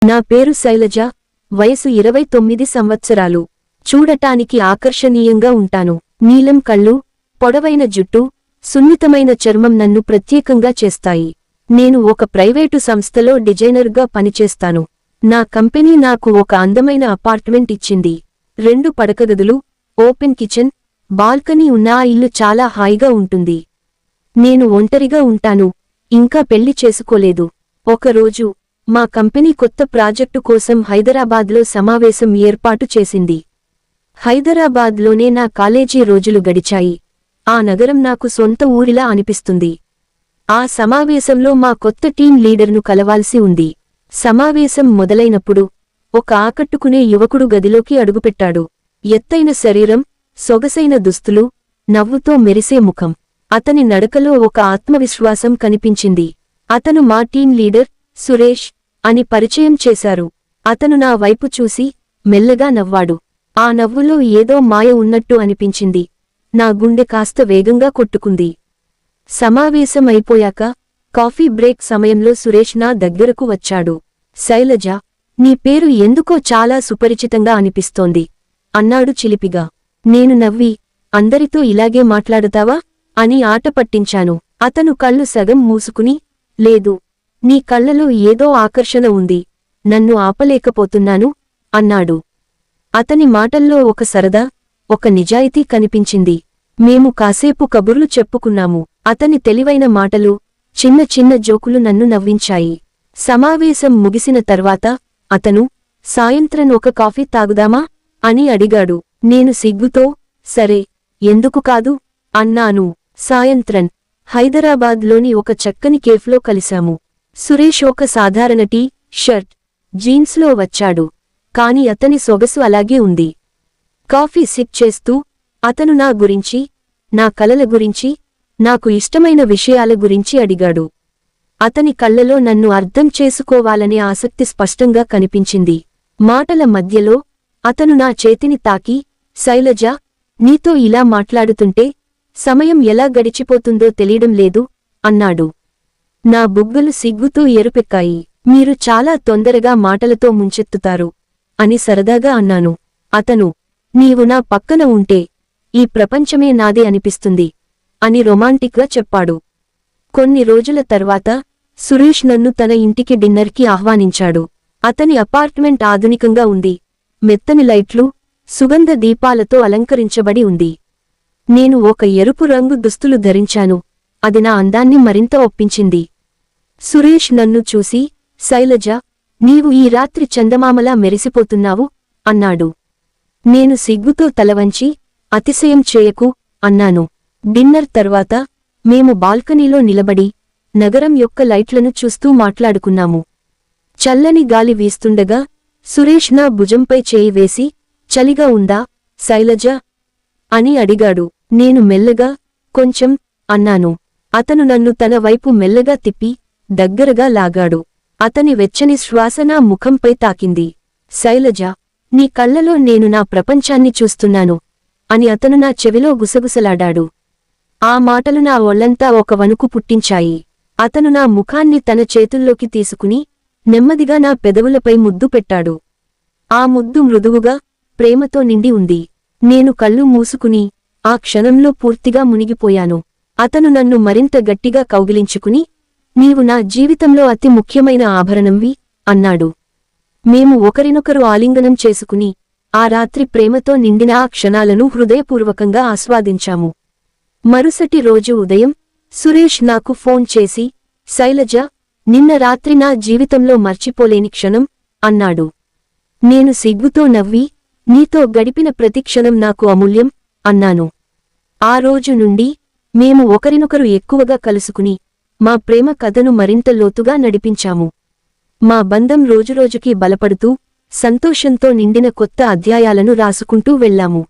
నా పేరు శైలజ, వయసు 29 సంవత్సరాలు. చూడటానికి ఆకర్షణీయంగా ఉంటాను. నీలం కళ్ళు, పొడవైన జుట్టు, సున్నితమైన చర్మం నన్ను ప్రత్యేకంగా చేస్తాయి. నేను ఒక ప్రైవేటు సంస్థలో డిజైనర్గా పనిచేస్తాను. నా కంపెనీ నాకు ఒక అందమైన అపార్ట్మెంట్ ఇచ్చింది. 2 పడకగదులు, ఓపెన్ కిచెన్, బాల్కనీ ఉన్న ఆ ఇల్లు చాలా హాయిగా ఉంటుంది. నేను ఒంటరిగా ఉంటాను, ఇంకా పెళ్లి చేసుకోలేదు. ఒకరోజు మా కంపెనీ కొత్త ప్రాజెక్టు కోసం హైదరాబాద్లో సమావేశం ఏర్పాటు చేసింది. హైదరాబాద్లోనే నా కాలేజీ రోజులు గడిచాయి. ఆ నగరం నాకు సొంత ఊరిలా అనిపిస్తుంది. ఆ సమావేశంలో మా కొత్త టీం లీడర్ను కలవాల్సి ఉంది. సమావేశం మొదలైనప్పుడు ఒక ఆకట్టుకునే యువకుడు గదిలోకి అడుగుపెట్టాడు. ఎత్తైన శరీరం, సొగసైన దుస్తులు, నవ్వుతో మెరిసే ముఖం. అతని నడకలో ఒక ఆత్మవిశ్వాసం కనిపించింది. అతను మా టీం లీడర్ సురేష్ అని పరిచయం చేశారు. అతను నా వైపు చూసి మెల్లగా నవ్వాడు. ఆ నవ్వులో ఏదో మాయ ఉన్నట్టు అనిపించింది. నా గుండె కాస్త వేగంగా కొట్టుకుంది. సమావేశం అయిపోయాక కాఫీ బ్రేక్ సమయంలో సురేష్ నా దగ్గరకు వచ్చాడు. శైలజ, నీ పేరు ఎందుకో చాలా సుపరిచితంగా అనిపిస్తోంది అన్నాడు చిలిపిగా. నేను నవ్వి, అందరితో ఇలాగే మాట్లాడతావా అని ఆట పట్టించాను. అతను కళ్ళు సగం మూసుకుని, లేదు, నీ కళ్ళలో ఏదో ఆకర్షణ ఉంది, నన్ను ఆపలేకపోతున్నాను అన్నాడు. అతని మాటల్లో ఒక సరదా, ఒక నిజాయితీ కనిపించింది. మేము కాసేపు కబుర్లు చెప్పుకున్నాము. అతని తెలివైన మాటలు, చిన్న చిన్న జోకులు నన్ను నవ్వించాయి. సమావేశం ముగిసిన తర్వాత అతను, సాయంత్రం ఒక కాఫీ తాగుదామా అని అడిగాడు. నేను సిగ్గుతో, సరే, ఎందుకు కాదు అన్నాను. సాయంత్రం హైదరాబాద్లోని ఒక చక్కని కేఫ్లో కలిశాము. సురేష్ ఒక సాధారణ టీ షర్ట్, జీన్స్లో వచ్చాడు. కాని అతని సొగసు అలాగే ఉంది. కాఫీ సిప్ చేస్తూ అతను నా గురించి, నా కలల గురించి, నాకు ఇష్టమైన విషయాల గురించి అడిగాడు. అతని కళ్ళలో నన్ను అర్థం చేసుకోవాలనే ఆసక్తి స్పష్టంగా కనిపించింది. మాటల మధ్యలో అతను నా చేతిని తాకి, శైలజ, నీతో ఇలా మాట్లాడుతుంటే సమయం ఎలా గడిచిపోతుందో తెలియడం లేదు అన్నాడు. నా బుగ్గలు సిగ్గుతో ఎరుపెక్కాయి. మీరు చాలా తొందరగా మాటలతో ముంచెత్తుతారు అని సరదాగా అన్నాను. అతను, నీవు నా పక్కన ఉంటే ఈ ప్రపంచమే నాదే అనిపిస్తుంది అని రొమాంటిక్గా చెప్పాడు. కొన్ని రోజుల తర్వాత సురేష్ నన్ను తన ఇంటికి డిన్నర్కి ఆహ్వానించాడు. అతని అపార్ట్మెంట్ ఆధునికంగా ఉంది. మెత్తని లైట్లు, సుగంధ దీపాలతో అలంకరించబడి ఉంది. నేను ఒక ఎరుపు రంగు దుస్తులు ధరించాను. అది నా అందాన్ని మరింత ఒప్పించింది. సురేష్ నన్ను చూసి, శైలజ, నీవు ఈ రాత్రి చందమామలా మెరిసిపోతున్నావు అన్నాడు. నేను సిగ్గుతో తలవంచి, అతిశయం చేయకు అన్నాను. డిన్నర్ తర్వాత మేము బాల్కనీలో నిలబడి నగరం యొక్క లైట్లను చూస్తూ మాట్లాడుకున్నాము. చల్లని గాలి వీస్తుండగా సురేష్ నా భుజంపై చేయి వేసి, చలిగా ఉందా శైలజ అని అడిగాడు. నేను మెల్లగా, కొంచెం అన్నాను. అతను నన్ను తన వైపు మెల్లగా తిప్పి దగ్గరగా లాగాడు. అతని వెచ్చని శ్వాస నా ముఖంపై తాకింది. శైలజ, నీ కళ్ళలో నేను నా ప్రపంచాన్ని చూస్తున్నాను అని అతను నా చెవిలో గుసగుసలాడాడు. ఆ మాటలు నా ఒళ్లంతా ఒక వణుకు పుట్టించాయి. అతను నా ముఖాన్ని తన చేతుల్లోకి తీసుకుని నెమ్మదిగా నా పెదవులపై ముద్దు పెట్టాడు. ఆ ముద్దు మృదువుగా, ప్రేమతో నిండి ఉంది. నేను కళ్ళు మూసుకుని ఆ క్షణంలో పూర్తిగా మునిగిపోయాను. అతను నన్ను మరింత గట్టిగా కౌగిలించుకుని, నీవు నా జీవితంలో అతి ముఖ్యమైన ఆభరణంవి అన్నాడు. మేము ఒకరినొకరు ఆలింగనం చేసుకుని ఆ రాత్రి ప్రేమతో నిండిన ఆ క్షణాలను హృదయపూర్వకంగా ఆస్వాదించాము. మరుసటి రోజు ఉదయం సురేష్ నాకు ఫోన్ చేసి, శైలజ, నిన్న రాత్రి నా జీవితంలో మర్చిపోలేని క్షణం అన్నాడు. నేను సిగ్గుతో నవ్వి, నీతో గడిపిన ప్రతి క్షణం నాకు అమూల్యం అన్నాను. ఆ రోజు నుండి మేము ఒకరినొకరు ఎక్కువగా కలుసుకుని మా ప్రేమ కథను మరింత లోతుగా నడిపించాము. మా బంధం రోజురోజుకీ బలపడుతూ, సంతోషంతో నిండిన కొత్త అధ్యాయాలను రాసుకుంటూ వెళ్ళాము.